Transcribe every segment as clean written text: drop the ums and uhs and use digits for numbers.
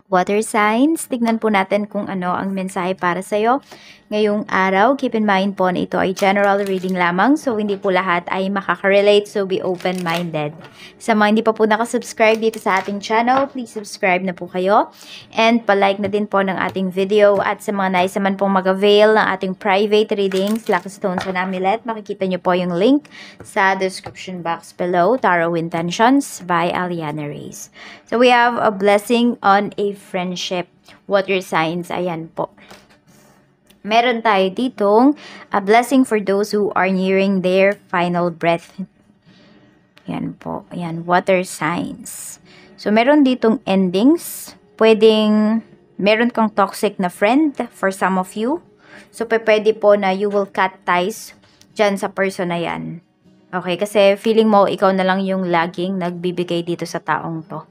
Water signs, tignan po natin kung ano ang mensahe para sa'yo ngayong araw. Keep in mind po na ito ay general reading lamang, so hindi po lahat ay makaka-relate, so be open-minded. Sa mga hindi pa po nakasubscribe dito sa ating channel, please subscribe na po kayo. And palike na din po ng ating video, at sa mga nais naman pong mag-avail ng ating private readings, Lucky Stones and Amulet, makikita nyo po yung link sa description box below. Tarot Intentions by Aliana Reyes. So we have a blessing on a friendship. Water signs, ayan po. Meron tayo ditong a blessing for those who are nearing their final breath. Yan po. Ayan, water signs. So, meron ditong endings. Pwedeng, meron kang toxic na friend for some of you. So, pwede po na you will cut ties dyan sa person na yan. Okay, kasi feeling mo ikaw na lang yung laging nagbibigay dito sa taong to.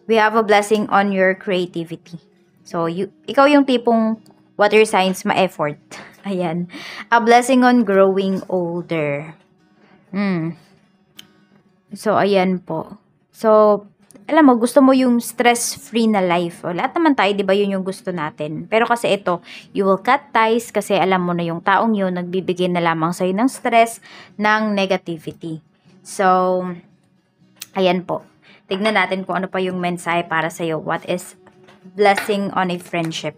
We have a blessing on your creativity. So, ikaw yung tipong water signs ma-effort. Ayan. A blessing on growing older. So, ayan po. So, alam mo, gusto mo yung stress-free na life. O, lahat naman tayo, di ba yun yung gusto natin? Pero kasi ito, you will cut ties kasi alam mo na yung taong yun nagbibigay na lamang sa'yo ng stress, ng negativity. So, ayan po. Tignan natin kung ano pa yung mensahe para sa'yo. What is blessing on a friendship?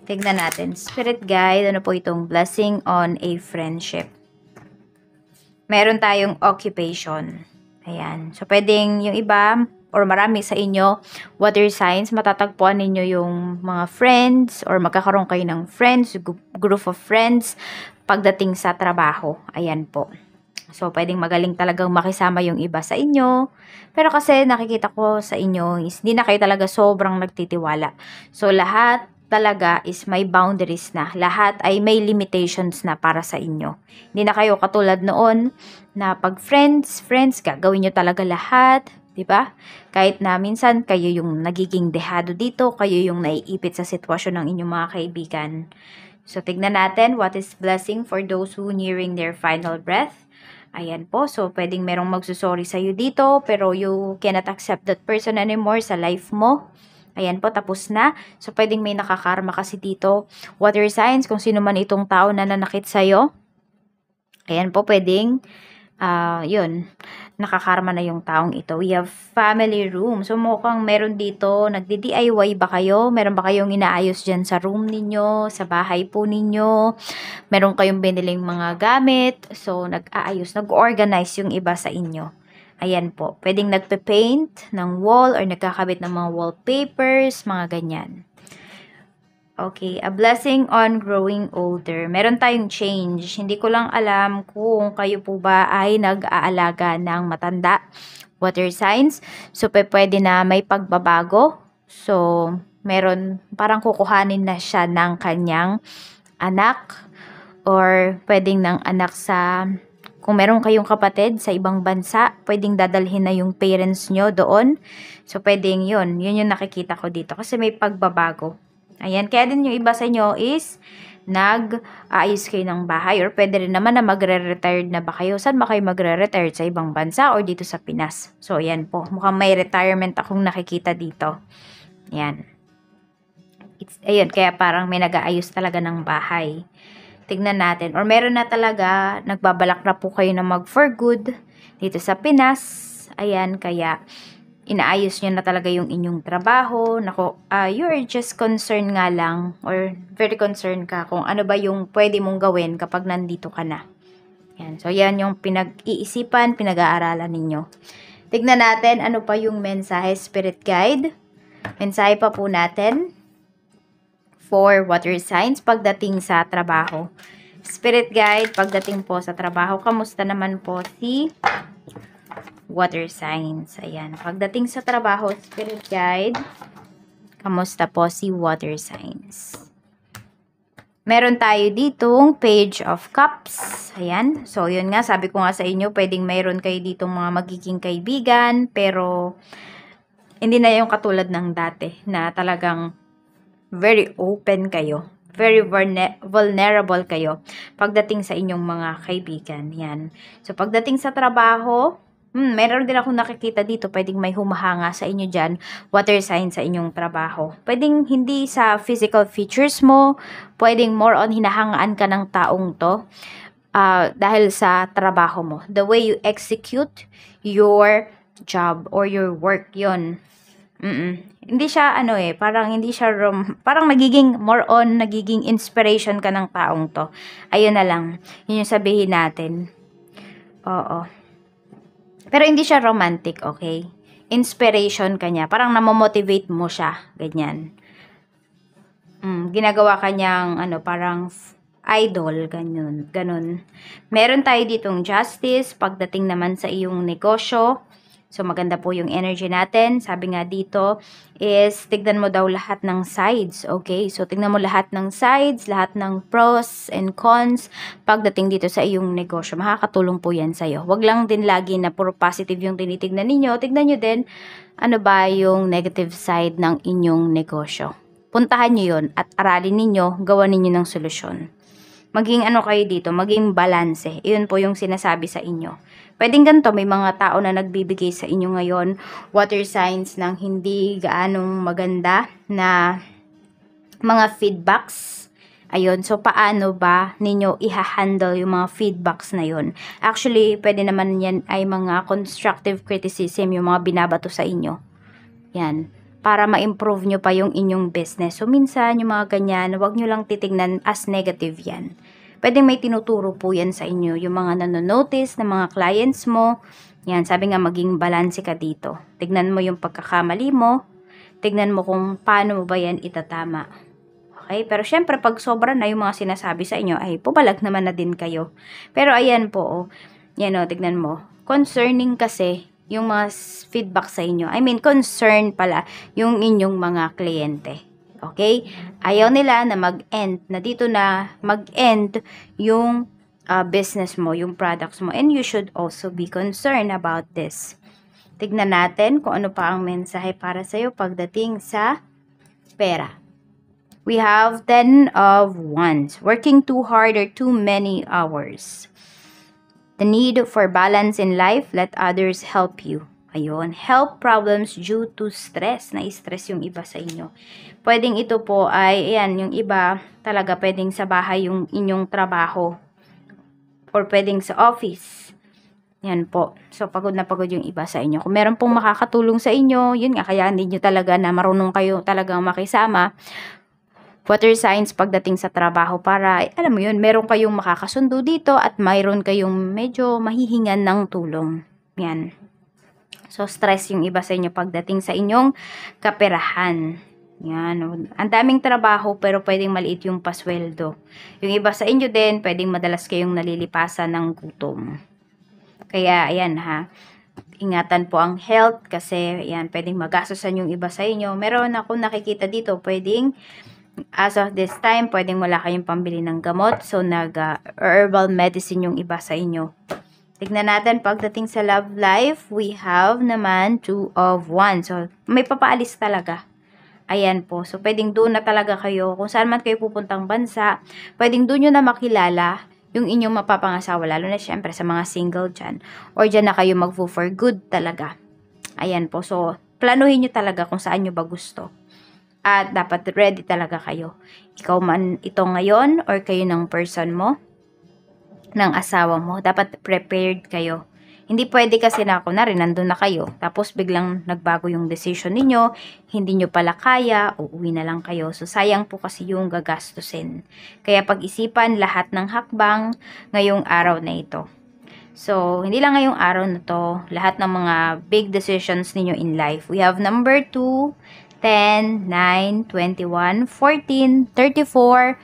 Tignan natin. Spirit guide, ano po itong blessing on a friendship? Meron tayong occupation. Ayan. So, pwedeng yung iba or marami sa inyo, water signs, matatagpuan ninyo yung mga friends or magkakaroon kayo ng friends, group of friends, pagdating sa trabaho. Ayan po. So, pwedeng magaling talagang makisama yung iba sa inyo. Pero kasi nakikita ko sa inyo is hindi na kayo talaga sobrang nagtitiwala. So, lahat talaga is may boundaries na. Lahat ay may limitations na para sa inyo. Hindi na kayo katulad noon na pag friends, gagawin nyo talaga lahat. Diba? Kahit na minsan kayo yung nagiging dehado dito, kayo yung naiipit sa sitwasyon ng inyong mga kaibigan. So, tignan natin what is blessing for those who nearing their final breath. Ayan po. So, pwedeng merong magsusorry sa'yo dito, pero you cannot accept that person anymore sa life mo. Ayan po, tapos na. So, pwedeng may nakakarma kasi dito. Water signs, kung sino man itong tao na nanakit sa'yo. Ayan po, pwedeng, yun, nakakarma na yung taong ito. We have family room. So, mukhang meron dito, nagdi-DIY ba kayo? Meron ba kayong inaayos dyan sa room ninyo, sa bahay po ninyo? Meron kayong biniling mga gamit. So, nag-aayos, nag-organize yung iba sa inyo. Ayan po. Pwedeng nagpe-paint ng wall or nagkakabit ng mga wallpapers, mga ganyan. Okay, a blessing on growing older. Meron tayong change. Hindi ko lang alam kung kayo po ba ay nag-aalaga ng matanda. Water signs. So, pwede na may pagbabago. So, meron, parang kukuhanin na siya ng kanyang anak. Or pwedeng ng anak sa... Kung meron kayong kapatid sa ibang bansa, pwedeng dadalhin na yung parents nyo doon. So, pwedeng yun. Yun yung nakikita ko dito. Kasi may pagbabago. Ayan. Kaya din yung iba sa inyo is nag-aayos kayo ng bahay. Or pwede rin naman na magre-retired na ba kayo. Saan ba kayo magre-retired? Sa ibang bansa or dito sa Pinas? So, ayan po. Mukhang may retirement akong nakikita dito. Ayan. Ayun. Kaya parang may nag-aayos talaga ng bahay. Tignan natin. Or meron na talaga, nagbabalak na po kayo na mag for good dito sa Pinas. Ayan, kaya inaayos nyo na talaga yung inyong trabaho. Nako, you're just concerned nga lang or very concerned ka kung ano ba yung pwede mong gawin kapag nandito ka na. Ayan, so yan yung pinag-iisipan, pinag-aaralan ninyo. Tignan natin ano pa yung mensahe, spirit guide. Mensahe pa po natin for water signs pagdating sa trabaho. Spirit guide, pagdating po sa trabaho, kamusta naman po si water signs? Ayan, pagdating sa trabaho, spirit guide, kamusta po si water signs? Meron tayo ditong page of cups. Ayan, so yun nga, sabi ko nga sa inyo, pwedeng mayroon kayo ditong mga magiging kaibigan, pero hindi na yung katulad ng dati na talagang very open kayo. Very vulnerable kayo pagdating sa inyong mga kaibigan. Yan. So, pagdating sa trabaho, Meron din akong nakikita dito, pwedeng may humahanga sa inyo dyan, water sign sa inyong trabaho. Pwedeng hindi sa physical features mo, pwedeng more on hinahangaan ka ng taong to dahil sa trabaho mo. The way you execute your job or your work yon. Hindi siya parang hindi siya parang nagiging more on nagiging inspiration ka ng taong to. Ayun na lang. Yun yung sabihin natin. Oo. Pero hindi siya romantic, okay? Inspiration ka niya. Parang namomotivate mo siya. Ganyan. Ginagawa ka niyang, parang idol. Ganun. Meron tayo ditong justice. Pagdating naman sa iyong negosyo. So, maganda po yung energy natin. Sabi nga dito is, tignan mo daw lahat ng sides, okay? So, tignan mo lahat ng sides, lahat ng pros and cons pagdating dito sa iyong negosyo. Makakatulong po yan sa'yo. Huwag lang din lagi na puro positive yung tinitignan ninyo. Tignan nyo din, ano ba yung negative side ng inyong negosyo. Puntahan nyo yun at aralin ninyo, gawan ninyo ng solusyon. Maging kayo dito, maging balanse. Iyon po yung sinasabi sa inyo. Pwedeng ganito, may mga tao na nagbibigay sa inyo ngayon, water signs ng hindi gaanong maganda na mga feedbacks. Ayun, so paano ba ninyo i-handle yung mga feedbacks na yun? Actually, pwede naman yan ay mga constructive criticism, yung mga binabato sa inyo. Yan, para ma-improve nyo pa yung inyong business. So, minsan, yung mga ganyan, huwag nyo lang titignan as negative yan. Pwedeng may tinuturo po yan sa inyo, yung mga nanonotice ng mga clients mo. Yan, sabi nga maging balanse ka dito. Tignan mo yung pagkakamali mo. Tignan mo kung paano mo ba yan itatama. Okay? Pero syempre, pag sobra na yung mga sinasabi sa inyo, ay pubalag naman na din kayo. Pero ayan po, yan tignan mo. Concerning kasi yung mga feedback sa inyo. I mean, concern pala yung inyong mga kliyente. Okay? Ayaw nila na mag-end, na dito na mag-end yung business mo, yung products mo. And you should also be concerned about this. Tignan natin kung ano pa ang mensahe para sa'yo pagdating sa pera. We have 10 of Wands. Working too hard or too many hours. The need for balance in life, let others help you. Ayun, health problems due to stress. Na-stress yung iba sa inyo. Pwedeng ito po ay, yung iba talaga pwedeng sa bahay yung inyong trabaho. Or pwedeng sa office. Yan po. So, pagod na pagod yung iba sa inyo. Kung meron pong makakatulong sa inyo, yun nga, kaya hindi nyo talaga na marunong kayo talagang makisama. Water signs pagdating sa trabaho para, alam mo yun, meron kayong makakasundo dito at mayroon kayong medyo mahihingan ng tulong. Yan. So, stress yung iba sa inyo pagdating sa inyong kaperahan. Yan. Ang daming trabaho pero pwedeng maliit yung pasweldo. Yung iba sa inyo din, pwedeng madalas kayong nalilipasan ng gutom. Kaya, ayan ha. Ingatan po ang health kasi, ayan, pwedeng magastosan yung iba sa inyo. Meron akong nakikita dito, pwedeng as of this time, pwedeng wala kayong pambili ng gamot. So, herbal medicine yung iba sa inyo. Tignan natin, pagdating sa love life, we have naman 2 of Wands. So, may papaalis talaga. Ayan po. So, pwedeng doon na talaga kayo. Kung saan man kayo pupuntang bansa, pwedeng doon nyo na makilala yung inyong mapapangasawa. Lalo na syempre sa mga single dyan. Or dyan na kayo for good talaga. Ayan po. So, planuhin nyo talaga kung saan nyo ba gusto. At dapat ready talaga kayo. Ikaw man ito ngayon or kayo ng person mo, ng asawa mo, dapat prepared kayo. Hindi pwede kasi na kunwari nandun na kayo, tapos biglang nagbago yung decision ninyo, hindi nyo pala kaya, uuwi na lang kayo. So, sayang po kasi yung gagastusin. Kaya pag-isipan lahat ng hakbang ngayong araw na ito. So, hindi lang ngayong araw na to, lahat ng mga big decisions ninyo in life. We have number 2, 10, 9, 21, 14, 34,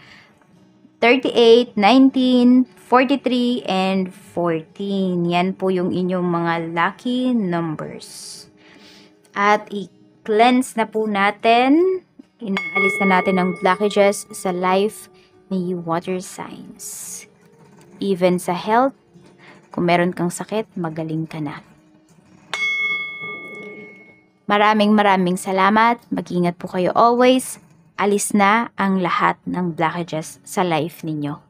38, 19, 43, and 14. Yan po yung inyong mga lucky numbers. At i-cleanse na po natin. Inaalis na natin ang blockages sa life ni water signs. Even sa health, kung meron kang sakit, magaling ka na. Maraming salamat. Mag-ingat po kayo always. Alis na ang lahat ng blockages sa life ninyo.